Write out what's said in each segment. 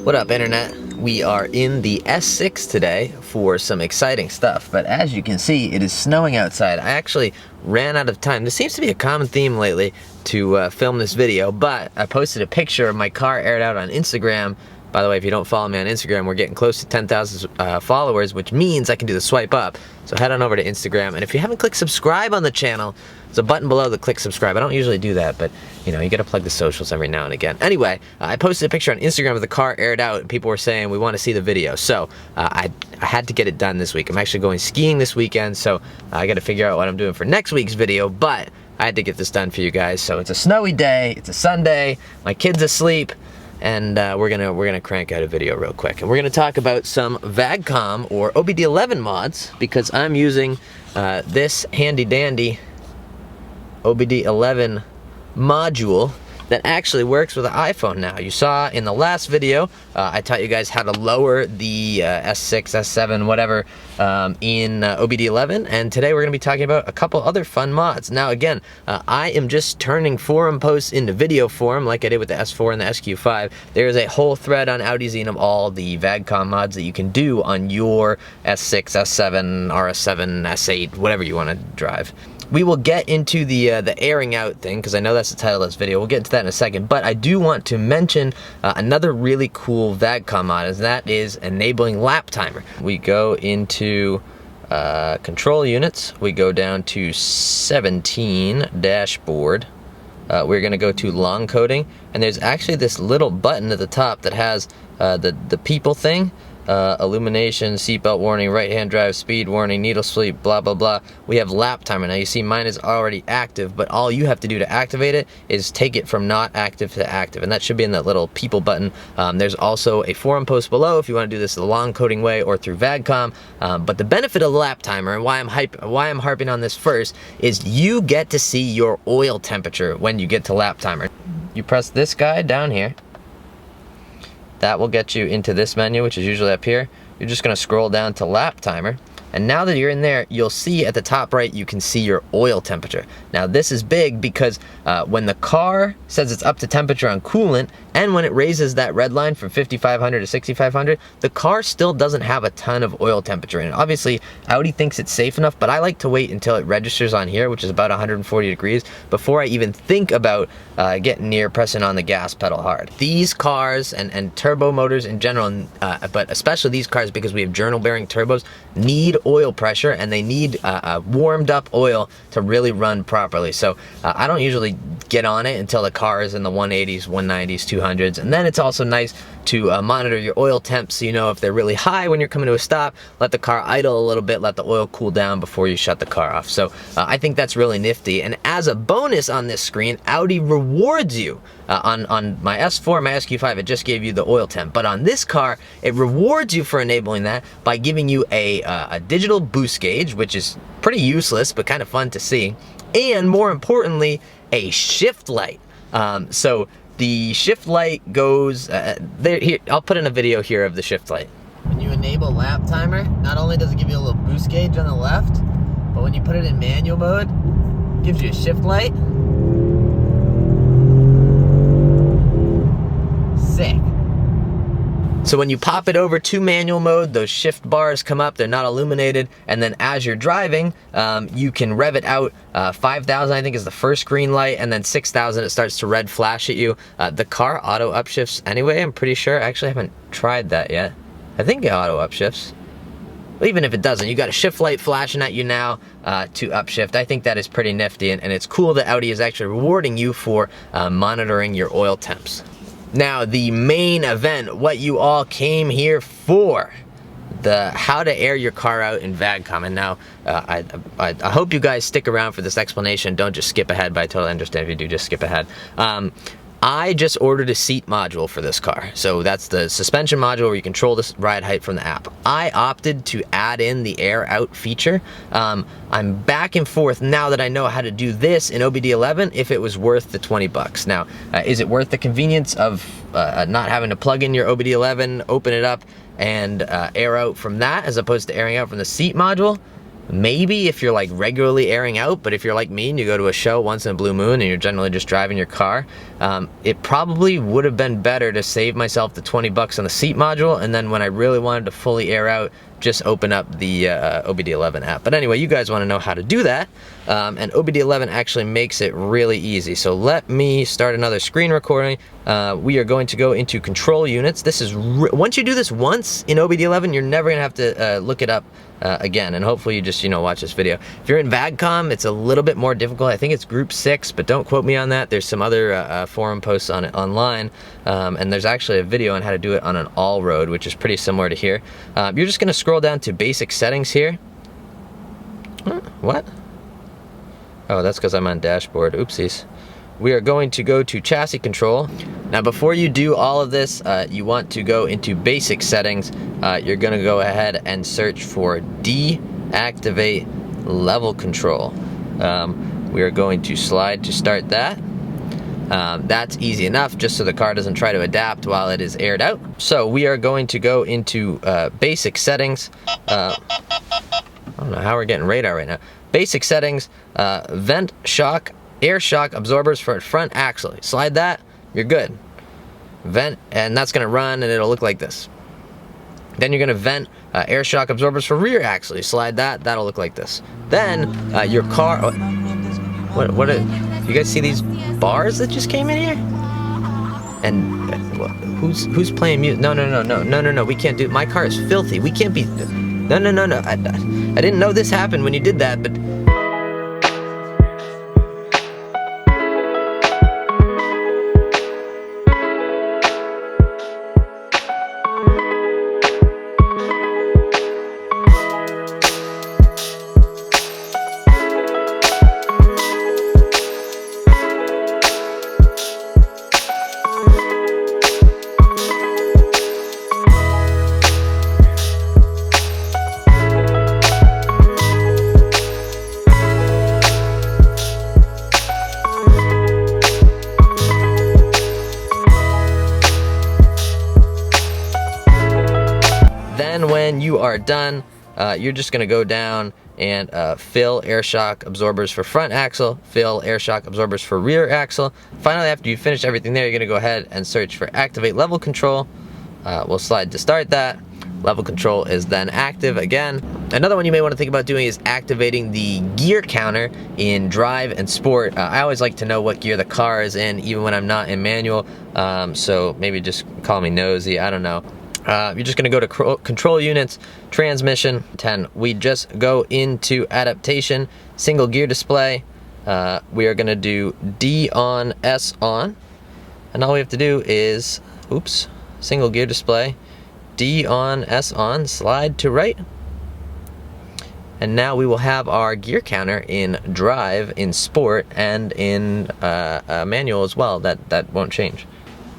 What up, internet? We are in the S6 today for some exciting stuff, but as you can see, it is snowing outside. I actually ran out of time. This seems to be a common theme lately to film this video, but I posted a picture of my car aired out on Instagram. By the way, if you don't follow me on Instagram, we're getting close to 10,000 followers, which means I can do the swipe up. So head on over to Instagram, and if you haven't clicked subscribe on the channel, there's a button below that click subscribe. I don't usually do that, but you know, you gotta plug the socials every now and again. Anyway, I posted a picture on Instagram of the car aired out, and people were saying we want to see the video. So I had to get it done this week. I'm actually going skiing this weekend, so I gotta figure out what I'm doing for next week's video, but I had to get this done for you guys. So it's a snowy day, it's a Sunday, my kid's asleep, and we're gonna crank out a video real quick, and we're gonna talk about some VAGCOM or OBD11 mods, because I'm using this handy dandy OBD11 module that actually works with an iPhone now. You saw in the last video, I taught you guys how to lower the S6, S7, whatever, in OBD11, and today we're going to be talking about a couple other fun mods. Now again, I am just turning forum posts into video form like I did with the S4 and the SQ5. There is a whole thread on AudiZine of all the VAGCOM mods that you can do on your S6, S7, RS7, S8, whatever you want to drive. We will get into the airing out thing, because I know that's the title of this video. We'll get into that in a second, but I do want to mention another really cool VAGCOM mod, and that is enabling lap timer. We go into control units, we go down to 17 dashboard, we're going to go to long coding, and there's actually this little button at the top that has the people thing. Illumination, seatbelt warning, right hand drive, speed warning, needle sleep, blah blah blah. We have lap timer. Now you see mine is already active, but all you have to do to activate it is take it from not active to active, and that should be in that little people button. There's also a forum post below if you want to do this the long coding way or through VAGCOM. But the benefit of the lap timer, and why I'm harping on this first, is you get to see your oil temperature when you get to lap timer. You press this guy down here. That will get you into this menu, which is usually up here. You're just gonna scroll down to lap timer. And now that you're in there, you'll see at the top right, you can see your oil temperature. Now this is big because when the car says it's up to temperature on coolant, and when it raises that red line from 5,500 to 6,500, the car still doesn't have a ton of oil temperature in it. Obviously, Audi thinks it's safe enough, but I like to wait until it registers on here, which is about 140 degrees, before I even think about getting near pressing on the gas pedal hard. These cars and turbo motors in general, but especially these cars, because we have journal bearing turbos, need oil pressure, and they need warmed up oil to really run properly. So I don't usually get on it until the car is in the 180s, 190s, 200s, and then it's also nice to monitor your oil temps, so you know if they're really high when you're coming to a stop, let the car idle a little bit, let the oil cool down before you shut the car off. So I think that's really nifty. And as a bonus on this screen, Audi rewards you. On my S4, my SQ5, it just gave you the oil temp, but on this car, it rewards you for enabling that by giving you a digital boost gauge, which is pretty useless but kind of fun to see, and more importantly, a shift light. So the shift light goes there. Here, I'll put in a video here of the shift light. When you enable lap timer, not only does it give you a little boost gauge on the left, but when you put it in manual mode, it gives you a shift light. Sick. So when you pop it over to manual mode, those shift bars come up, they're not illuminated, and then as you're driving, you can rev it out. 5,000 I think is the first green light, and then 6,000 it starts to red flash at you. The car auto upshifts anyway, I'm pretty sure. Actually, I haven't tried that yet. I think it auto upshifts. But even if it doesn't, you got a shift light flashing at you now to upshift. I think that is pretty nifty, and it's cool that Audi is actually rewarding you for monitoring your oil temps. Now, the main event, what you all came here for, the how to air your car out in VAGCOM. And now, I hope you guys stick around for this explanation. Don't just skip ahead, but I totally understand if you do just skip ahead. I just ordered a seat module for this car. So that's the suspension module where you control the ride height from the app. I opted to add in the air out feature. I'm back and forth now that I know how to do this in OBD11 if it was worth the 20 bucks. Now, is it worth the convenience of not having to plug in your OBD11, open it up, and air out from that as opposed to airing out from the seat module? maybe if you're like regularly airing out, but if you're like me and you go to a show once in a blue moon and you're generally just driving your car, it probably would have been better to save myself the 20 bucks on the seat module, and then when I really wanted to fully air out, just open up the OBD11 app. But anyway, you guys want to know how to do that, and OBD11 actually makes it really easy. So let me start another screen recording. We are going to go into control units. This is once you do this once in OBD11, you're never gonna have to look it up again, and hopefully you just watch this video. If you're in VAGCOM, it's a little bit more difficult. I think it's group 6, but don't quote me on that. There's some other forum posts on it online, and there's actually a video on how to do it on an all road, which is pretty similar to here. You're just gonna scroll down to basic settings here. What? Oh, that's because I'm on dashboard. Oopsies. We are going to go to chassis control. Now before you do all of this, you want to go into basic settings. You're gonna go ahead and search for deactivate level control. We are going to slide to start that. That's easy enough, just so the car doesn't try to adapt while it is aired out. So we are going to go into basic settings. I don't know how we're getting radar right now. Basic settings, vent shock, air shock absorbers for front axle. Slide that, you're good. Vent, and that's gonna run and it'll look like this. Then you're gonna vent air shock absorbers for rear axle. Slide that, that'll look like this. Then your car, what you guys see these bars that just came in here? And who's playing music? No, we can't do, my car is filthy. We can't be, no. I didn't know this happened when you did that, but when you are done, you're just gonna go down and fill air shock absorbers for front axle, fill air shock absorbers for rear axle. Finally, after you finish everything there, you're gonna go ahead and search for activate level control. We'll slide to start that. Level control is then active again. Another one you may want to think about doing is activating the gear counter in drive and sport. I always like to know what gear the car is in, even when I'm not in manual, so maybe just call me nosy, I don't know. You're just gonna go to control units, transmission, 10. We just go into adaptation, single gear display. We are gonna do D on, S on. And all we have to do is, single gear display, D on, S on, slide to right. And now we will have our gear counter in drive, in sport, and in manual as well. That won't change.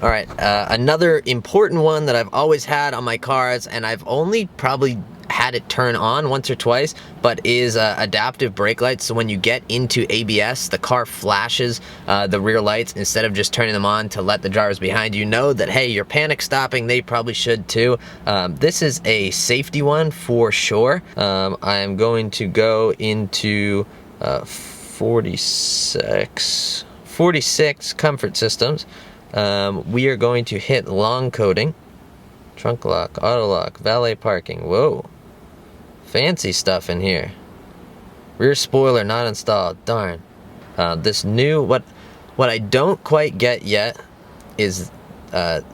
All right, another important one that I've always had on my cars, and I've only probably had it turn on once or twice, but is adaptive brake lights. So when you get into ABS, the car flashes the rear lights instead of just turning them on to let the drivers behind you know that, hey, you're panic stopping, they probably should too. This is a safety one for sure. I'm going to go into 46 comfort systems. We are going to hit long coding, trunk lock, auto lock, valet parking. Whoa, fancy stuff in here. Rear spoiler not installed, darn. This new, what I don't quite get yet is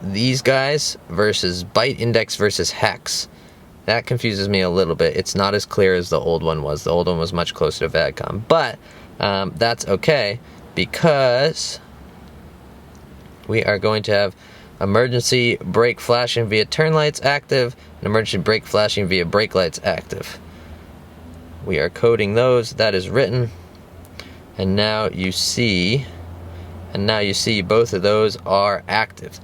these guys versus byte index versus hex. That confuses me a little bit. It's not as clear as the old one was. The old one was much closer to VAGCOM, but that's okay, because we are going to have emergency brake flashing via turn lights active and emergency brake flashing via brake lights active. We are coding those. That is written. And now you see both of those are active.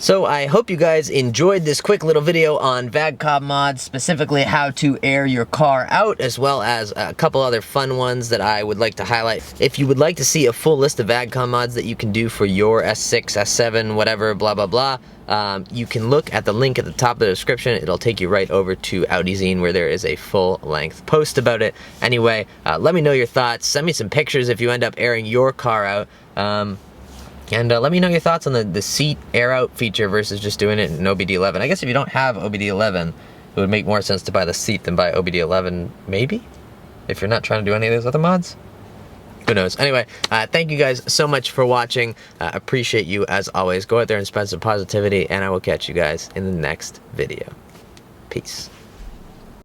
So I hope you guys enjoyed this quick little video on VAGCOM mods, specifically how to air your car out, as well as a couple other fun ones that I would like to highlight. If you would like to see a full list of VAGCOM mods that you can do for your S6, S7, whatever, blah, blah, blah, you can look at the link at the top of the description. It'll take you right over to Audi Zine, where there is a full-length post about it. Anyway, let me know your thoughts. Send me some pictures if you end up airing your car out. And let me know your thoughts on the seat air out feature versus just doing it in OBD11. I guess if you don't have OBD11, it would make more sense to buy the seat than buy OBD11, maybe? If you're not trying to do any of those other mods? Who knows? Anyway, thank you guys so much for watching. Appreciate you as always. Go out there and spread some positivity, and I will catch you guys in the next video. Peace.